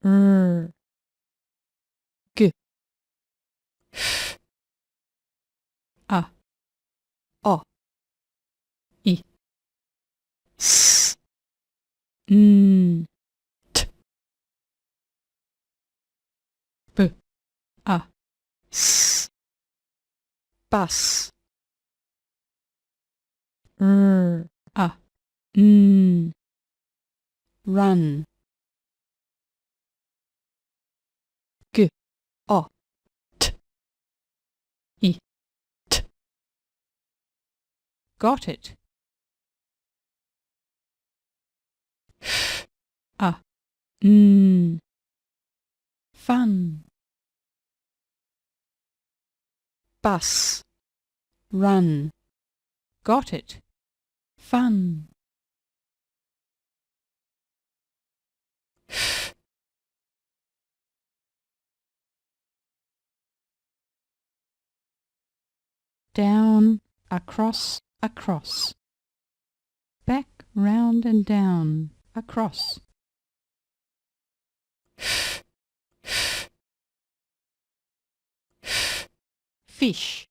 r, g, a, o, i, s, n, t, b, a, s, bus, r, a, n, run, g, o, t, I, t. Got it. F, a, n, fun. Bus, run. Got it. Fun. F, down, across, across. Back, round and down, across. F, f, f, fish.